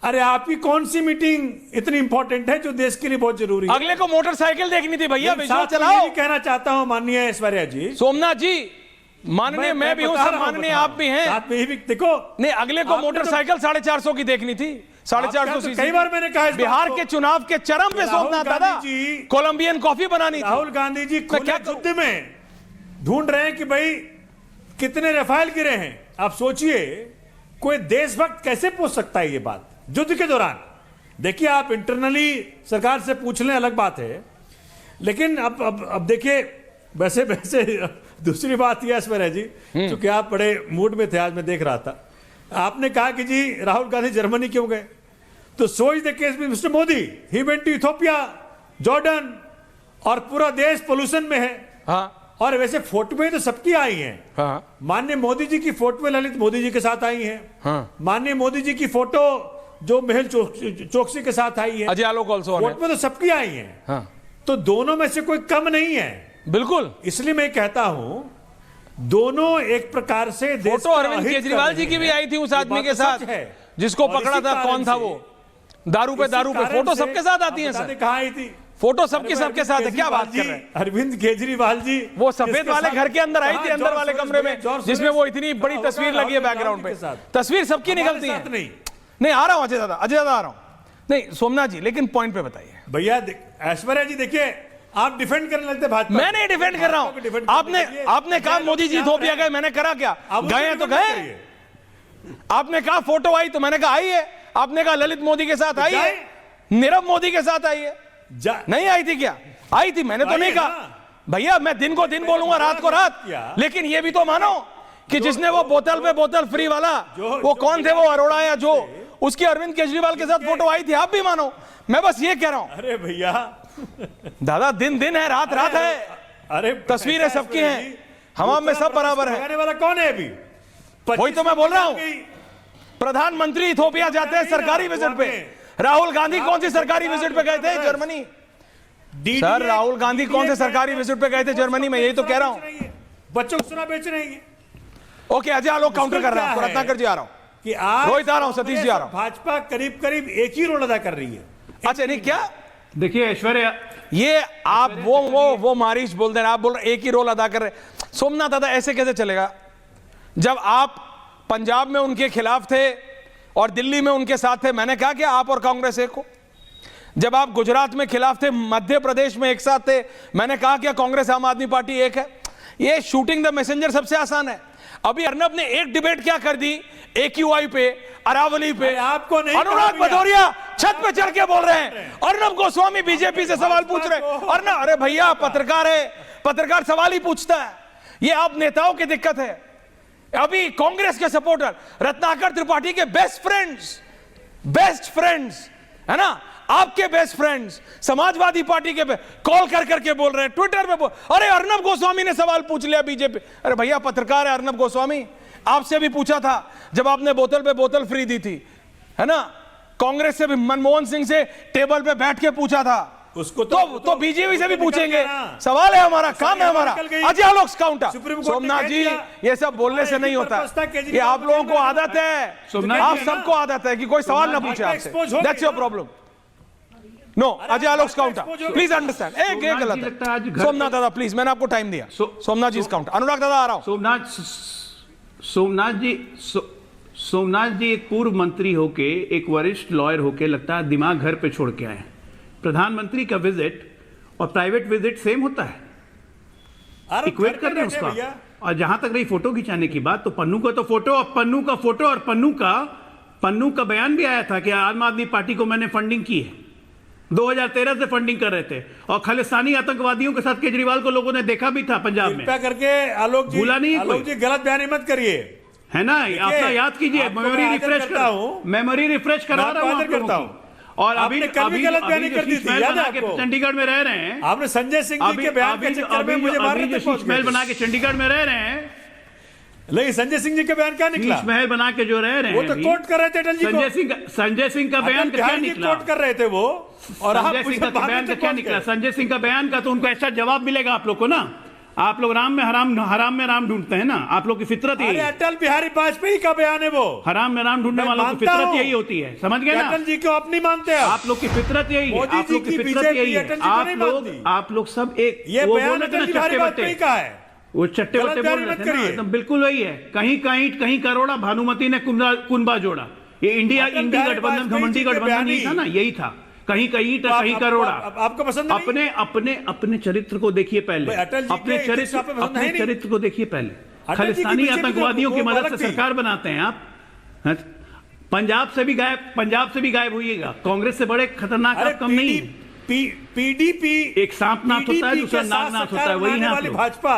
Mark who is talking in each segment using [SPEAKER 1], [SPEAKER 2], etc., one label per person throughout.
[SPEAKER 1] अरे आपकी कौन सी मीटिंग इतनी इंपॉर्टेंट है जो देश के लिए बहुत जरूरी है?
[SPEAKER 2] अगले को मोटरसाइकिल देखनी थी भैया, विजुअल
[SPEAKER 1] साथ में
[SPEAKER 2] चलाओ।
[SPEAKER 1] ये भी कहना चाहता हूं माननीय ऐश्वर्या जी,
[SPEAKER 2] सोमनाथ जी माननीय मैं भी हूं, सब माननीय आप भी हैं।
[SPEAKER 1] साथ में ये भी देखो,
[SPEAKER 2] नहीं अगले को मोटरसाइकिल 450 की देखनी थी, 450 सीसी।
[SPEAKER 1] कई बार मैंने कहा
[SPEAKER 2] बिहार के चुनाव के चरम पे सोमनाथ दादा कोलंबियन कॉफी बनानी थी।
[SPEAKER 1] राहुल गांधी जी खुले युद्ध में ढूंढ रहे हैं कि भाई कितने रफाल गिरे हैं। आप सोचिए कोई देशभक्त कैसे पूछ सकता है ये बात युद्ध के दौरान? देखिए आप इंटरनली सरकार से पूछ लें अलग बात है, लेकिन अब देखिए वैसे वैसे दूसरी बात यह ऐश्वर्या जी, क्योंकि आप बड़े मूड में थे आज, मैं देख रहा था, आपने कहा कि जी राहुल गांधी जर्मनी क्यों गए, तो सोच द केस में mister Modi he went to Ethiopia, Jordan, और पूरा देश पोल्यूशन में है।
[SPEAKER 2] हाँ।
[SPEAKER 1] और वैसे फोटोएं तो सबकी आई हैं।
[SPEAKER 2] हाँ।
[SPEAKER 1] माननीय मोदी जी की फोटोएं ललित मोदी जी के साथ आई हैं।
[SPEAKER 2] हाँ।
[SPEAKER 1] माननीय मोदी जी की फोटो जो मेहुल चोकसी के साथ आई है,
[SPEAKER 2] अजय आलोक ऑल्सो,
[SPEAKER 1] फोटो तो सबकी आई हैं।
[SPEAKER 2] हाँ।
[SPEAKER 1] तो दोनों में से कोई कम नहीं है,
[SPEAKER 2] बिल्कुल।
[SPEAKER 1] इसलिए मैं कहता हूं दोनों एक प्रकार से
[SPEAKER 2] फोटो अरविंद केजरीवाल जी की भी आई थी उस आदमी के साथ जिसको पकड़ा था, कौन था वो, दारू पे फोटो सबके साथ आती है सर।
[SPEAKER 1] कहाँ आई थी
[SPEAKER 2] फोटो सबके साथ है, क्या बात कर रहे हैं?
[SPEAKER 1] अरविंद केजरीवाल जी
[SPEAKER 2] वो सफेद वाले घर के अंदर आई थी, अंदर वाले कमरे में, जिसमें वो इतनी बड़ी तस्वीर लगी है बैकग्राउंड पे। तस्वीर सबकी निकलती है। नहीं आ रहा हूं अजय दादा आ रहा हूं। नहीं सोमनाथ जी, लेकिन पॉइंट पे बताइए
[SPEAKER 1] भैया। ऐश्वर्या जी देखिए आप डिफेंड करने लगते भाजपा।
[SPEAKER 2] मैं नहीं डिफेंड कर रहा हूं, आपने कहा मोदी जी इथियोपिया गए, मैंने करा क्या? गए तो गए। आपने कहा फोटो आई तो मैंने कहा आई है। आपने कहा ललित मोदी के साथ आई है, नीरव मोदी के साथ आई है, नहीं आई थी क्या? आई थी, मैंने तो नहीं कहा भैया, मैं दिन को दिन बोलूंगा, रात को रात। लेकिन ये भी तो मानो कि जिसने वो बोतल पे बोतल फ्री वाला, वो कौन थे, वो अरोड़ा या जो, उसकी अरविंद केजरीवाल के साथ फोटो आई थी, आप भी मानो। मैं बस ये कह रहा हूं।
[SPEAKER 1] अरे भैया
[SPEAKER 2] दादा दिन है, रात है।
[SPEAKER 1] अरे
[SPEAKER 2] तस्वीरें सबकी हैं, हम में सब बराबर है।
[SPEAKER 1] वाला कौन है अभी?
[SPEAKER 2] वही तो मैं बोल रहा हूं। प्रधानमंत्री इथियोपिया जाते हैं सरकारी विजिट पे। राहुल गांधी कौन सी सरकारी विजिट पे गए थे? जर्मनी। सर राहुल गांधी कौन से सरकारी विजिट पे गए थे जर्मनी में? यही तो कह रहा हूं।
[SPEAKER 1] बच्चों को सुना बेच रहे हैं।
[SPEAKER 2] ओके अजय आलोक काउंटर कर रहा हूं, रत्नाकर जी आ रहा हूं,
[SPEAKER 1] कि आज
[SPEAKER 2] रोहित आ रहा हूं, सतीश जी आ रहा हूं।
[SPEAKER 1] भाजपा करीब करीब एक ही रोल अदा कर रही है।
[SPEAKER 2] अच्छा नहीं क्या?
[SPEAKER 3] देखिए ऐश्वर्या,
[SPEAKER 2] ये आप वो मारिश बोल दे रहे, आप बोल रहे एक ही रोल अदा कर रहे। सोमनाथ दादा ऐसे कैसे चलेगा? जब आप पंजाब में उनके खिलाफ थे और दिल्ली में उनके साथ थे, मैंने कहा कि आप और कांग्रेस एक हो। जब आप गुजरात में खिलाफ थे, मध्य प्रदेश में एक साथ थे, मैंने कहा कि कांग्रेस आम आदमी पार्टी एक है। ये शूटिंग द मैसेंजर सबसे आसान है। अभी अर्नब ने एक डिबेट क्या कर दी, AQI पे, अरावली पे।
[SPEAKER 1] आपको नहीं,
[SPEAKER 2] अनुराग भदौरिया छत पे चढ़ के बोल रहे हैं, अर्नब गोस्वामी बीजेपी से सवाल पूछ रहे हैं। अर्नब, अरे भैया पत्रकार है, पत्रकार सवाल ही पूछता है। ये आप नेताओं की दिक्कत है। अभी कांग्रेस के सपोर्टर रत्नाकर त्रिपाठी के बेस्ट फ्रेंड्स है ना, आपके बेस्ट फ्रेंड्स समाजवादी पार्टी के कॉल कर करके बोल रहे हैं, ट्विटर पे अरे अर्नब गोस्वामी ने सवाल पूछ लिया बीजेपी। अरे भैया पत्रकार है अर्नब गोस्वामी, आपसे भी पूछा था जब आपने बोतल पे बोतल फ्री दी थी, है ना। कांग्रेस से भी मनमोहन सिंह से टेबल पे बैठ के पूछा था उसको, तो बीजेपी से भी पूछेंगे। सवाल है हमारा, काम है हमारा। अजय आलोक काउंटर। सोमनाथ जी ये सब बोलने से नहीं होता, ये आप लोगों को आदत है, आप सबको आदत है कि कोई सवाल ना पूछे आपसे। That's your problem. No Ajay Alok counter, please understand. एक गलत है। सोमनाथ दादा प्लीज, मैंने आपको टाइम दिया। सोमनाथ जी काउंटर। अनुराग दादा आ रहा हूं।
[SPEAKER 3] सोमनाथ जी एक पूर्व मंत्री होके, एक वरिष्ठ लॉयर होके लगता है दिमाग घर पे छोड़ के आए। प्रधानमंत्री का विजिट और प्राइवेट विजिट सेम होता है, इक्वेट कर रहे हैं उसका। और जहां तक रही फोटो खिंचाने की बात, तो पन्नू का तो फोटो और पन्नू का फोटो और पन्नू का बयान भी आया था कि आम आदमी पार्टी को मैंने फंडिंग की है। 2013 से फंडिंग कर रहे थे और खालिस्तानी आतंकवादियों के साथ केजरीवाल को लोगों ने देखा भी था पंजाब में।
[SPEAKER 1] कृपया करके आलोक जी,
[SPEAKER 3] भूला नहीं
[SPEAKER 1] आलोक जी गलत बयान मत करिए,
[SPEAKER 3] है ना। अपना याद कीजिए, मेमोरी रिफ्रेश करा रहा हूं। और अभी
[SPEAKER 1] गलत बयानी कर दी थी, याद है आपको?
[SPEAKER 3] चंडीगढ़ में रह रहे हैं
[SPEAKER 1] आपने संजय सिंह जी के बयान के चक्कर में मुझे मारने
[SPEAKER 3] शीश महल बना के चंडीगढ़ में रह रहे हैं।
[SPEAKER 1] लेकिन संजय सिंह जी का बयान क्या निकला?
[SPEAKER 3] शीश महल बना के जो रह रहे हैं,
[SPEAKER 1] वो तो कोट कर रहे थे अटल जी को।
[SPEAKER 3] संजय सिंह का बयान क्या निकला?
[SPEAKER 1] कोट कर रहे थे वो, और
[SPEAKER 3] संजय सिंह का बयान का क्या निकला? संजय सिंह का बयान का तो उनको ऐसा जवाब मिलेगा आप लोग को ना। आप लोग हराम में राम ढूंढते हैं ना, आप लोग की फितरत यही
[SPEAKER 1] अरे
[SPEAKER 3] है।
[SPEAKER 1] अटल बिहारी वाजपेयी का बयान है वो।
[SPEAKER 3] हराम में राम ढूंढने
[SPEAKER 1] मैं
[SPEAKER 3] वालों की
[SPEAKER 1] मानता
[SPEAKER 3] फितरत
[SPEAKER 1] हूं।
[SPEAKER 3] यही होती है, समझ गए ना?
[SPEAKER 1] अटल जी को आप नहीं मानते आप?
[SPEAKER 3] आप लोग की फितरत यही है,
[SPEAKER 1] मोदी
[SPEAKER 3] आप
[SPEAKER 1] जी
[SPEAKER 3] लोग की
[SPEAKER 1] की
[SPEAKER 3] फितरत
[SPEAKER 1] बीजेपी
[SPEAKER 3] यही है।
[SPEAKER 1] अटल जी को नहीं मानती।
[SPEAKER 3] आप लोग सब एक
[SPEAKER 1] ये
[SPEAKER 3] वो
[SPEAKER 1] बयान
[SPEAKER 3] बोल रहे थे
[SPEAKER 1] अटल
[SPEAKER 3] ना,
[SPEAKER 1] बिहारी
[SPEAKER 3] चट्टे
[SPEAKER 1] वाजपेयी
[SPEAKER 3] बट्टे,
[SPEAKER 1] का है।
[SPEAKER 3] वो चट्टे बट्टे बोल रहे थे ना, एकदम बिल्कुल वही है। कहीं करोड़ा भानुमति ने कुंभा जोड़ा। ये इंडिया
[SPEAKER 1] अटल बिहारी
[SPEAKER 3] गठबंधन
[SPEAKER 1] वाजपेयी
[SPEAKER 3] घमंडी
[SPEAKER 1] जी के
[SPEAKER 3] गठबंधन नहीं
[SPEAKER 1] बयानी।
[SPEAKER 3] था ना, यही था। कहीं
[SPEAKER 1] आप-
[SPEAKER 3] करोड़ा।
[SPEAKER 1] आपको पसंद नहीं?
[SPEAKER 3] अपने चरित्र को देखिए पहले,
[SPEAKER 1] भाई, अटल जी
[SPEAKER 3] अपने
[SPEAKER 1] के इतिहास पे पसंद है नहीं?
[SPEAKER 3] चरित्र को देखिए पहले।
[SPEAKER 1] अटल जी की
[SPEAKER 3] खालिस्तानी
[SPEAKER 1] बीजेपी
[SPEAKER 3] आतंकवादियों की
[SPEAKER 1] वो
[SPEAKER 3] मदद
[SPEAKER 1] अलग
[SPEAKER 3] से
[SPEAKER 1] थी।
[SPEAKER 3] सरकार बनाते हैं आप। हाँ? पंजाब से भी गायब होइएगा। कांग्रेस से बड़े खतरनाक
[SPEAKER 1] अरे
[SPEAKER 3] आप कम नहीं है।
[SPEAKER 1] पीडीपी
[SPEAKER 3] एक सांपनाथ होता है, दूसरा नागनाथ होता है, वही है आप लोग।
[SPEAKER 1] भाजपा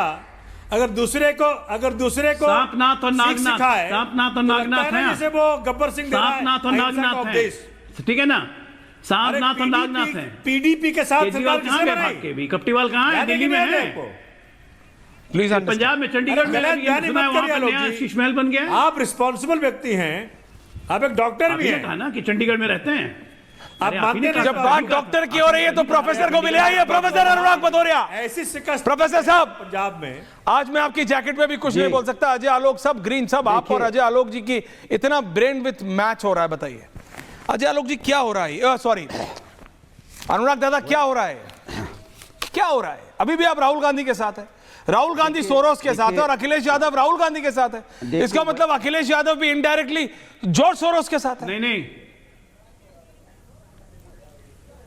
[SPEAKER 1] अगर दूसरे को
[SPEAKER 3] सांपनाथ और
[SPEAKER 1] सीख
[SPEAKER 3] नागनाथ,
[SPEAKER 1] सिखाए,
[SPEAKER 3] सांपनाथ और
[SPEAKER 1] तो
[SPEAKER 3] नागनाथ
[SPEAKER 1] लगता है ना
[SPEAKER 3] हैं।
[SPEAKER 1] जैसे वो गब्बर सिंह दे रहा है
[SPEAKER 3] सांपनाथ और
[SPEAKER 1] अहिंसा का
[SPEAKER 3] नागनाथ
[SPEAKER 1] उपदेश।
[SPEAKER 3] है, ठीक है ना? सांपनाथ और नागनाथ है।
[SPEAKER 1] पीडीपी के साथ
[SPEAKER 3] केजरीवाल
[SPEAKER 1] सरकार
[SPEAKER 3] कहाँ
[SPEAKER 1] किसने
[SPEAKER 3] गए भाग
[SPEAKER 1] बनाई?
[SPEAKER 3] के भी? कप्टीवाल कहाँ है?
[SPEAKER 1] याद है
[SPEAKER 3] दिल्ली
[SPEAKER 1] कि
[SPEAKER 3] में
[SPEAKER 1] नहीं याद
[SPEAKER 3] है।
[SPEAKER 1] आपको?
[SPEAKER 2] प्लीज
[SPEAKER 3] पंजाब में, चंडीगढ़
[SPEAKER 1] अरे
[SPEAKER 3] में
[SPEAKER 1] गलत
[SPEAKER 3] भी
[SPEAKER 1] बयानी
[SPEAKER 3] सुना है,
[SPEAKER 1] मत
[SPEAKER 3] वहां
[SPEAKER 1] करिए
[SPEAKER 3] पर
[SPEAKER 1] आलोक
[SPEAKER 3] नया
[SPEAKER 1] जी।
[SPEAKER 3] शीश महल बन गया है।
[SPEAKER 1] आप रिस्पॉन्सिबल व्यक्ति हैं, आप एक डॉक्टर भी
[SPEAKER 3] आपने
[SPEAKER 1] हैं।
[SPEAKER 3] कहा ना कि चंडीगढ़ में रहते हैं।
[SPEAKER 1] आप
[SPEAKER 3] अरे
[SPEAKER 1] मानते
[SPEAKER 3] आपने
[SPEAKER 1] नहीं?
[SPEAKER 2] जब बात डॉक्टर की हो रही है तो प्रोफेसर को भी ले आइए, प्रोफेसर अनुराग भदौरिया।
[SPEAKER 1] ऐसी शिकस्त
[SPEAKER 2] प्रोफेसर साहब,
[SPEAKER 1] पंजाब में
[SPEAKER 2] आज मैं आपकी जैकेट में भी कुछ नहीं बोल सकता। अजय आलोक सब ग्रीन, सब आप और अजय आलोक जी की इतना ब्रेन विथ मैच हो रहा है। बताइए अजय आलोक जी क्या हो रहा है? सॉरी अनुराग दादा, क्या हो रहा है? क्या हो रहा है? अभी भी आप राहुल गांधी के साथ है, राहुल गांधी सोरोस के साथ है और अखिलेश यादव राहुल गांधी के साथ है। इसका मतलब अखिलेश यादव भी इनडायरेक्टली जॉर्ज सोरोस के साथ है।
[SPEAKER 3] नहीं,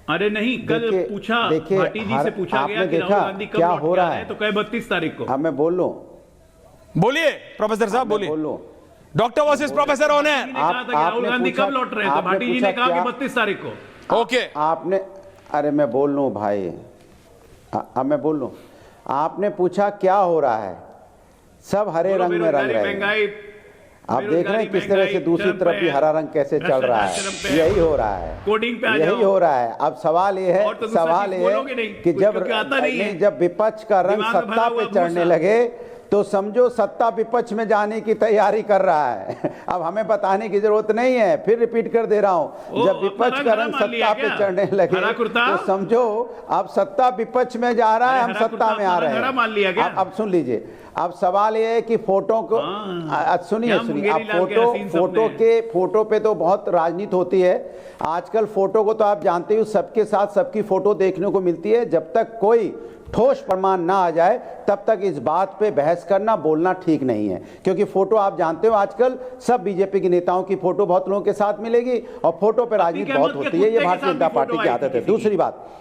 [SPEAKER 3] अरे नहीं, कल पूछा भाटी जी से पूछा गया कि राहुल गांधी कब लौट के आ रहे हैं, तो कहे 32 तारीख को।
[SPEAKER 4] अब मैं बोल लूं,
[SPEAKER 2] बोलिए प्रोफेसर साहब, बोलिए।
[SPEAKER 4] बोल लूं।
[SPEAKER 2] डॉक्टर वर्सेस प्रोफेसर होने
[SPEAKER 3] ने कहा था कि राहुल गांधी कब लौट रहे हैं, तो भाटी जी ने कहा कि 32 तारीख को।
[SPEAKER 2] ओके,
[SPEAKER 4] आपने, अरे मैं बोल लूं भाई, अब मैं बोल लूं। आपने पूछा क्या हो रहा है, सब हरे रंग में रंग रहे हैं।
[SPEAKER 3] महंगाई,
[SPEAKER 4] आप देख रहे हैं किस तरह से दूसरी तरफ भी हरा रंग कैसे चल रहा है। यही हो रहा है,
[SPEAKER 3] कोडिंग पे आ
[SPEAKER 4] यही
[SPEAKER 3] जाओ।
[SPEAKER 4] हो रहा है। अब सवाल ये
[SPEAKER 3] और तो
[SPEAKER 4] है,
[SPEAKER 3] दूसरा
[SPEAKER 4] सवाल
[SPEAKER 3] चीज
[SPEAKER 4] ये
[SPEAKER 3] बोलोगे
[SPEAKER 4] है
[SPEAKER 3] नहीं,
[SPEAKER 4] कि
[SPEAKER 3] कुछ
[SPEAKER 4] जब
[SPEAKER 3] क्योंकि आता नहीं है।
[SPEAKER 4] जब विपक्ष का रंग
[SPEAKER 3] दिमाग में
[SPEAKER 4] सत्ता
[SPEAKER 3] भरा
[SPEAKER 4] पे
[SPEAKER 3] हुआ
[SPEAKER 4] चढ़ने
[SPEAKER 3] भूसा।
[SPEAKER 4] लगे तो समझो सत्ता विपक्ष में जाने की तैयारी कर रहा है। अब हमें बताने की जरूरत नहीं है, फिर रिपीट कर दे रहा हूं। जब विपक्ष का रंग सत्ता पे चढ़ने लगे तो समझो अब सत्ता विपक्ष में जा रहा है, हम सत्ता में आ रहे हैं। अब सुन लीजिए, अब सवाल ये है कि फोटो को सुनिए, अब फोटो पे तो बहुत राजनीति होती है आजकल। फोटो को तो आप जानते हो, सबके साथ सबकी फोटो देखने को मिलती है। जब तक कोई ठोस प्रमाण ना आ जाए तब तक इस बात पे बहस करना, बोलना ठीक नहीं है। क्योंकि फोटो आप जानते हो आजकल सब बीजेपी के नेताओं की फोटो बहुत लोगों के साथ मिलेगी और फोटो पे राजनीति बहुत होती है। ये भारतीय जनता पार्टी की आदत है। दूसरी बात,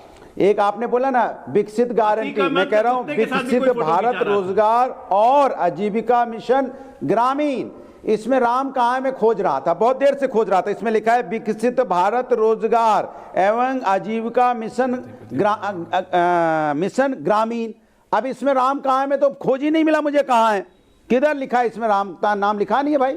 [SPEAKER 4] एक आपने बोला ना विकसित गारंटी, मैं कह रहा हूं विकसित भारत रोजगार और आजीविका मिशन ग्रामीण, इसमें राम कहाँ है? मैं खोज रहा था, बहुत देर से खोज रहा था। इसमें लिखा है विकसित भारत रोजगार एवं आजीविका मिशन मिशन ग्रामीण। अब इसमें राम कहाँ है? मैं तो खोज ही नहीं मिला मुझे, कहाँ है, किधर लिखा है इसमें? राम का नाम लिखा नहीं है भाई।